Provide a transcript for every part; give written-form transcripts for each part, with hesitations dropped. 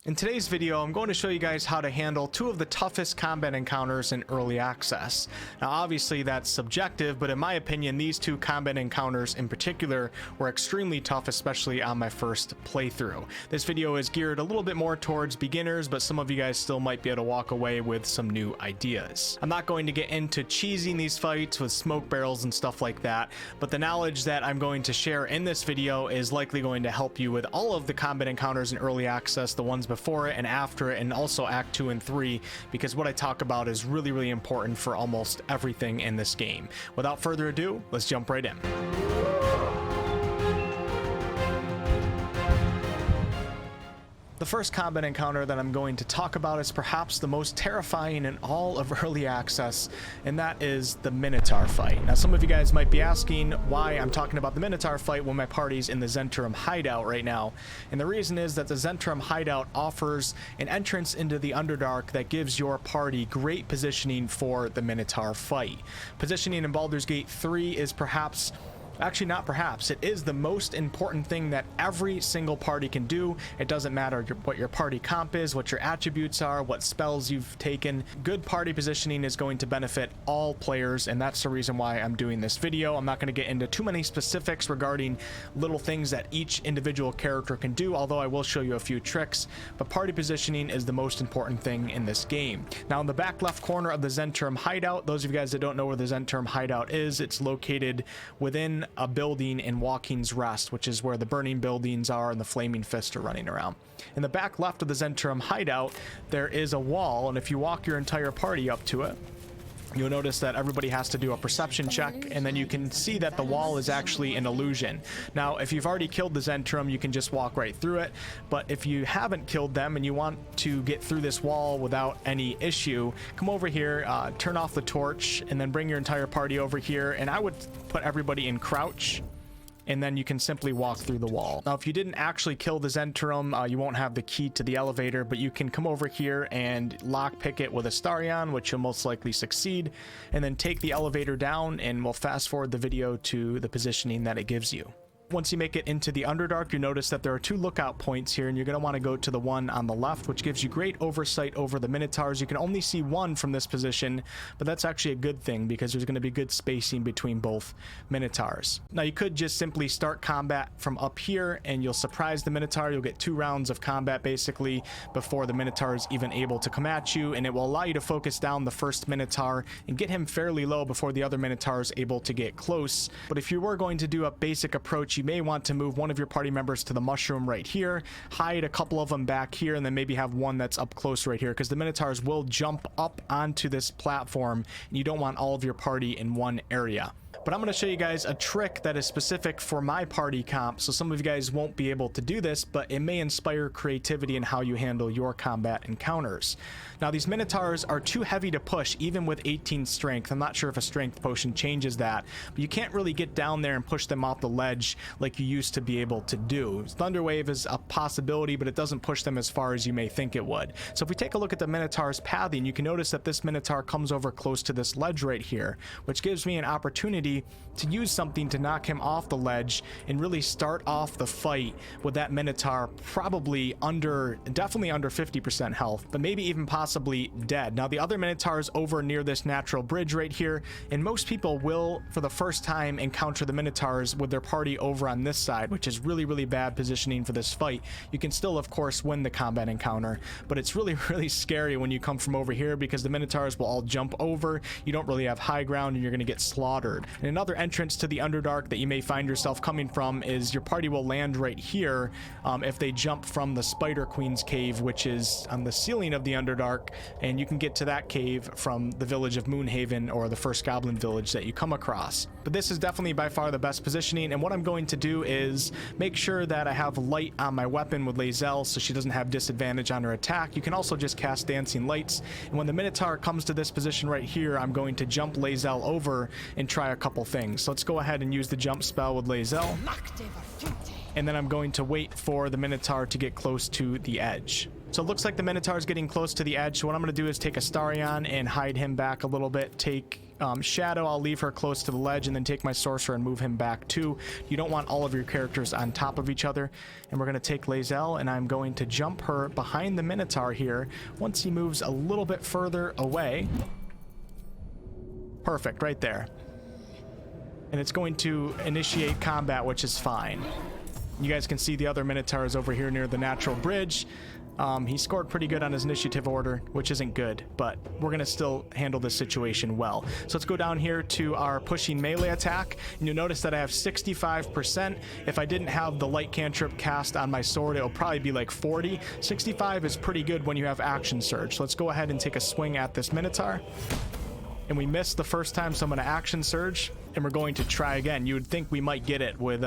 In today's video, I'm going to show you guys how to handle two of the toughest combat encounters in early access. Now obviously that's subjective, but in my opinion these two combat encounters in particular were extremely tough, especially on my first playthrough. This video is geared a little bit more towards beginners, but some of you guys still might be able to walk away with some new ideas. I'm not going to get into cheesing these fights with smoke barrels and stuff like that, but the knowledge that I'm going to share in this video is likely going to help you with all of the combat encounters in early access, the ones before it and after it, and also Act 2 and 3, because what I talk about is really important for almost everything in this game. Without further ado, let's jump right in. The first combat encounter that I'm going to talk about is perhaps the most terrifying in all of early access, and that is the Minotaur fight. Now some of you guys might be asking why I'm talking about the Minotaur fight when my party's in the Zhentarim hideout right now, and the reason is that the Zhentarim hideout offers an entrance into the Underdark that gives your party great positioning for the Minotaur fight. Positioning in Baldur's Gate 3 is perhaps, actually not perhaps, it is the most important thing that every single party can do. It doesn't matter what your party comp is, what your attributes are, what spells you've taken. Good party positioning is going to benefit all players, and that's the reason why I'm doing this video. I'm not going to get into too many specifics regarding little things that each individual character can do, although I will show you a few tricks, but party positioning is the most important thing in this game. Now in the back left corner of the Zhentarim hideout, those of you guys that don't know where the Zhentarim hideout is, it's located within a building in Walking's Rest, which is where the burning buildings are and the flaming fists are running around. In the back left of the Zhentarim hideout, there is a wall, and if you walk your entire party up to it, you'll notice that everybody has to do a perception check, and then you can see that the wall is actually an illusion. Now, if you've already killed the Zhentarim, you can just walk right through it, but if you haven't killed them and you want to get through this wall without any issue, come over here, turn off the torch, and then bring your entire party over here, and I would put everybody in crouch, and then you can simply walk through the wall. Now, if you didn't actually kill the Zhentarim, you won't have the key to the elevator, but you can come over here and lockpick it with a Starion, which you'll most likely succeed, and then take the elevator down, and we'll fast forward the video to the positioning that it gives you. Once you make it into the Underdark, you notice that there are two lookout points here, and you're going to want to go to the one on the left, which gives you great oversight over the Minitaurs. You can only see one from this position, but that's actually a good thing because there's going to be good spacing between both Minitaurs. Now you could just simply start combat from up here and you'll surprise the Minotaur. You'll get 2 rounds of combat basically before the Minotaur is even able to come at you, and it will allow you to focus down the first Minotaur and get him fairly low before the other Minotaur is able to get close. But if you were going to do a basic approach, you may want to move one of your party members to the mushroom right here, hide a couple of them back here, and then maybe have one that's up close right here, because the Minotaurs will jump up onto this platform and you don't want all of your party in one area. But I'm going to show you guys a trick that is specific for my party comp, so some of you guys won't be able to do this, but it may inspire creativity in how you handle your combat encounters. Now these Minotaurs are too heavy to push even with 18 strength. I'm not sure if a strength potion changes that, but you can't really get down there and push them off the ledge like you used to be able to do. Thunderwave is a possibility, but it doesn't push them as far as you may think it would. So if we take a look at the Minotaur's pathing, you can notice that this Minotaur comes over close to this ledge right here, which gives me an opportunity to use something to knock him off the ledge and really start off the fight with that Minotaur probably definitely under 50% health, but maybe even possibly dead. Now the other Minotaurs over near this natural bridge right here, and most people will for the first time encounter the Minotaurs with their party over on this side, which is really bad positioning for this fight. You can still of course win the combat encounter, but it's really scary when you come from over here because the Minotaurs will all jump over. You don't really have high ground and you're going to get slaughtered. And another entrance to the Underdark that you may find yourself coming from is your party will land right here if they jump from the Spider Queen's cave, which is on the ceiling of the Underdark, and you can get to that cave from the village of Moonhaven or the first goblin village that you come across. But this is definitely by far the best positioning, and what I'm going to do is make sure that I have light on my weapon with Lae'zel so she doesn't have disadvantage on her attack. You can also just cast Dancing Lights, and when the Minotaur comes to this position right here, I'm going to jump Lae'zel over and try a couple things. So let's go ahead and use the jump spell with Lae'zel. and then I'm going to wait for the Minotaur to get close to the edge. So it looks like the Minotaur is getting close to the edge. So what I'm going to do is take a Starion and hide him back a little bit. Take Shadow, I'll leave her close to the ledge, and then take my Sorcerer and move him back too. You don't want all of your characters on top of each other. And we're going to take Lae'zel, and I'm going to jump her behind the Minotaur here once he moves a little bit further away. Perfect, right there. And it's going to initiate combat, which is fine. You guys can see the other Minotaurs over here near the natural bridge. He scored pretty good on his initiative order, which isn't good, but we're going to still handle this situation well. So let's go down here to our pushing melee attack, and you'll notice that I have 65%. If I didn't have the light cantrip cast on my sword, it'll probably be like 40. 65 is pretty good when you have action surge. So let's go ahead and take a swing at this Minotaur. And we missed the first time, so I'm going to action surge, and we're going to try again. You would think we might get it with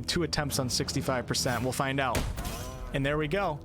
2 attempts on 65%. We'll find out. And there we go.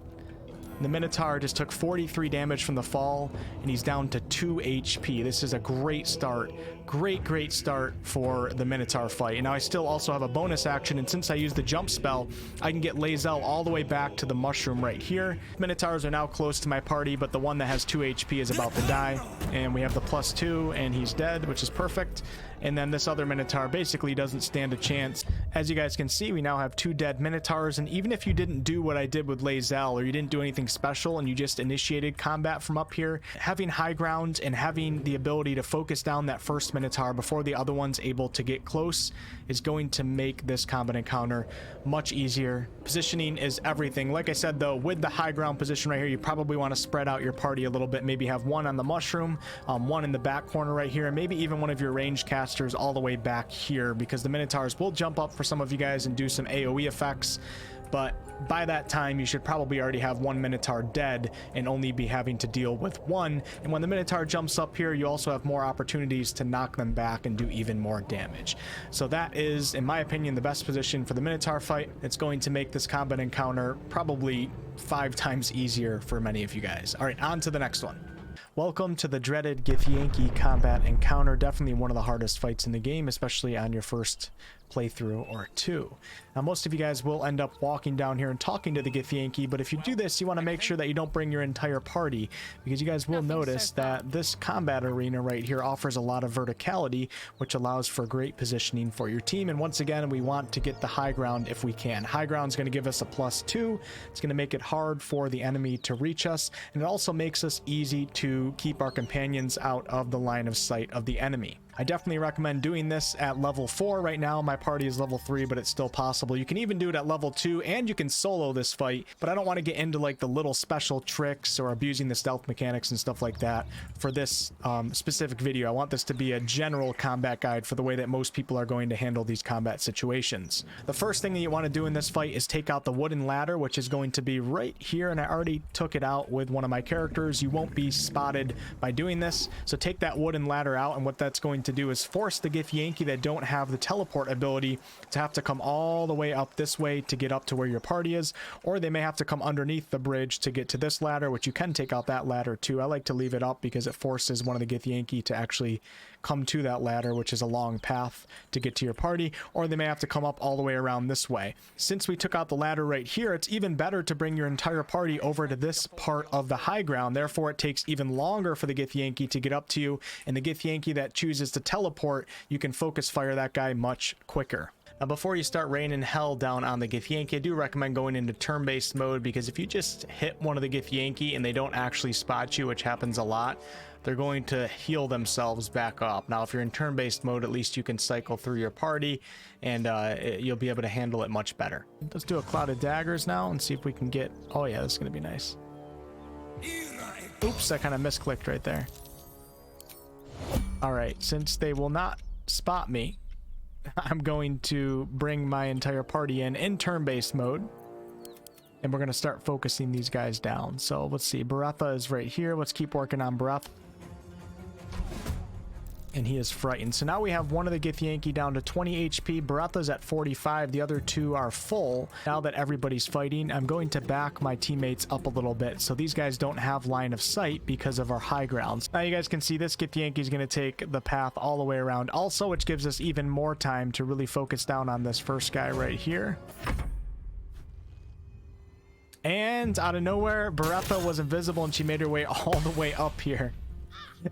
The Minotaur just took 43 damage from the fall, and he's down to 2 HP. This is a great start. Great start for the Minotaur fight. And now I still also have a bonus action, and since I used the jump spell, I can get Lae'zel all the way back to the mushroom right here. Minotaurs are now close to my party, but the one that has 2 HP is about to die. And we have the +2, and he's dead, which is perfect. And then this other Minotaur basically doesn't stand a chance. As you guys can see, we now have 2 dead Minotaurs, and even if you didn't do what I did with Lae'zel, or you didn't do anything special and you just initiated combat from up here, having high ground and having the ability to focus down that first Minotaur before the other one's able to get close is going to make this combat encounter much easier. Positioning is everything. Like I said though, with the high ground position right here, you probably want to spread out your party a little bit. Maybe have one on the mushroom, one in the back corner right here, and maybe even one of your ranged casters all the way back here, because the Minotaurs will jump up for some of you guys and do some AoE effects. But by that time, you should probably already have 1 Minotaur dead and only be having to deal with 1. And when the Minotaur jumps up here, you also have more opportunities to knock them back and do even more damage. So that is, in my opinion, the best position for the Minotaur fight. It's going to make this combat encounter probably 5 times easier for many of you guys. All right, on to the next one. Welcome to the dreaded Githyanki combat encounter. Definitely one of the hardest fights in the game, especially on your first playthrough or 2. Now, most of you guys will end up walking down here and talking to the Githyanki, but if you do this, you want to make sure that you don't bring your entire party, because you guys will notice that this combat arena right here offers a lot of verticality, which allows for great positioning for your team. And once again, we want to get the high ground if we can. High ground is going to give us a +2. It's going to make it hard for the enemy to reach us, and it also makes us easy to keep our companions out of the line of sight of the enemy. I definitely recommend doing this at level 4 right now. My party is level 3, but it's still possible. You can even do it at level 2, and you can solo this fight, but I don't want to get into like the little special tricks or abusing the stealth mechanics and stuff like that for this specific video. I want this to be a general combat guide for the way that most people are going to handle these combat situations. The first thing that you want to do in this fight is take out the wooden ladder, which is going to be right here, and I already took it out with one of my characters. You won't be spotted by doing this, so take that wooden ladder out, and what that's going to do is force the Githyanki that don't have the teleport ability to have to come all the way up this way to get up to where your party is, or they may have to come underneath the bridge to get to this ladder, which you can take out that ladder too. I like to leave it up because it forces one of the Githyanki to actually come to that ladder, which is a long path to get to your party, or they may have to come up all the way around this way. Since we took out the ladder right here, it's even better to bring your entire party over to this part of the high ground. Therefore, it takes even longer for the Githyanki to get up to you, and the Githyanki that chooses to teleport, you can focus fire that guy much quicker. Now, before you start raining hell down on the Githyanki, I do recommend going into turn-based mode, because if you just hit one of the Githyanki and they don't actually spot you, which happens a lot, they're going to heal themselves back up. Now, if you're in turn-based mode, at least you can cycle through your party, and you'll be able to handle it much better. Let's do a Cloud of Daggers now and see if we can get... Oh yeah, this is going to be nice. Oops, I kind of misclicked right there. Alright, since they will not spot me, I'm going to bring my entire party in turn-based mode, and we're going to start focusing these guys down. So let's see, Baretha is right here. Let's keep working on Baretha. And he is frightened. So now we have one of the Githyanki down to 20 HP. Baretha's at 45. The other 2 are full. Now that everybody's fighting, I'm going to back my teammates up a little bit, so these guys don't have line of sight because of our high grounds. Now you guys can see this Githyanki is going to take the path all the way around also, which gives us even more time to really focus down on this first guy right here. And out of nowhere, Beretta was invisible and she made her way all the way up here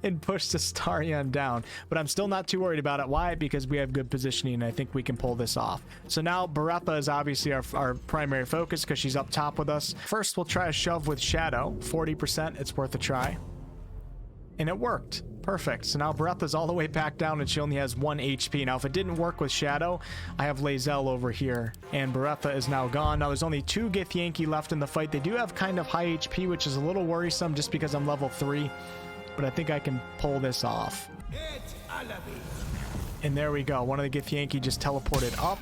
and pushed the Starion down. But I'm still not too worried about it. Why? Because we have good positioning and I think we can pull this off. So now Beretta is obviously our primary focus because she's up top with us. First, we'll try a shove with Shadow. 40%, it's worth a try. And it worked. Perfect. So now Beretta's all the way back down and she only has 1 HP. Now, if it didn't work with Shadow, I have Lae'zel over here. And Beretta is now gone. Now, there's only 2 Githyanki left in the fight. They do have kind of high HP, which is a little worrisome just because I'm level 3. But I think I can pull this off. And there we go. One of the Githyanki just teleported up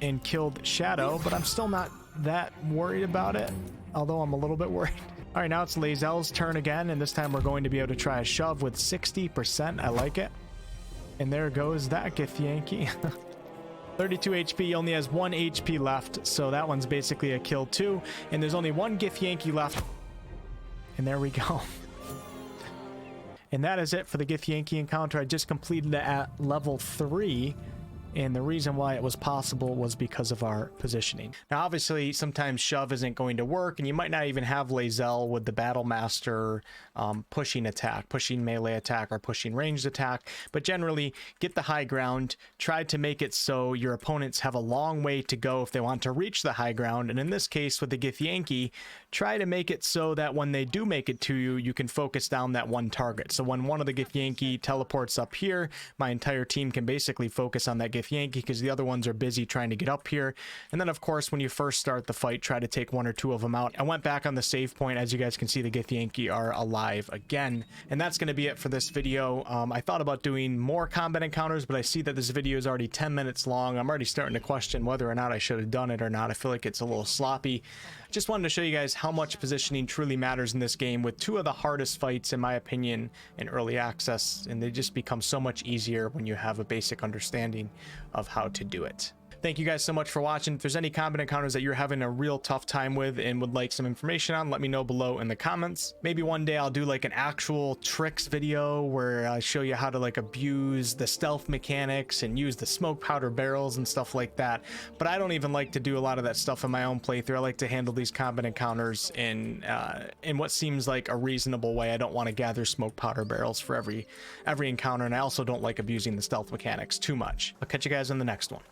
and killed Shadow. But I'm still not that worried about it. Although I'm a little bit worried. All right, now it's Lae'zel's turn again, and this time we're going to be able to try a shove with 60%. I like it. And there goes that Githyanki. 32 HP, only has 1 HP left, so that one's basically a kill too. And there's only 1 Githyanki left. And there we go. And that is it for the Githyanki encounter. I just completed it at level 3. And the reason why it was possible was because of our positioning. Now, obviously, sometimes shove isn't going to work, and you might not even have Lae'zel with the Battle Master pushing attack, pushing melee attack, or pushing ranged attack. But generally, get the high ground. Try to make it so your opponents have a long way to go if they want to reach the high ground. And in this case, with the Githyanki, try to make it so that when they do make it to you, you can focus down that one target. So when one of the Githyanki teleports up here, my entire team can basically focus on that Githyanki because the other ones are busy trying to get up here. And then, of course, when you first start the fight, try to take 1 or 2 of them out. I went back on the save point. As you guys can see, the Githyanki are alive again. And that's going to be it for this video. I thought about doing more combat encounters, but I see that this video is already 10 minutes long. I'm already starting to question whether or not I should have done it or not. I feel like it's a little sloppy. Just wanted to show you guys how much positioning truly matters in this game with 2 of the hardest fights, in my opinion, in early access. And they just become so much easier when you have a basic understanding of how to do it. Thank you guys so much for watching. If there's any combat encounters that you're having a real tough time with and would like some information on, let me know below in the comments. Maybe one day I'll do like an actual tricks video where I show you how to like abuse the stealth mechanics and use the smoke powder barrels and stuff like that. But I don't even like to do a lot of that stuff in my own playthrough. I like to handle these combat encounters in what seems like a reasonable way. I don't want to gather smoke powder barrels for every encounter, and I also don't like abusing the stealth mechanics too much. I'll catch you guys in the next one.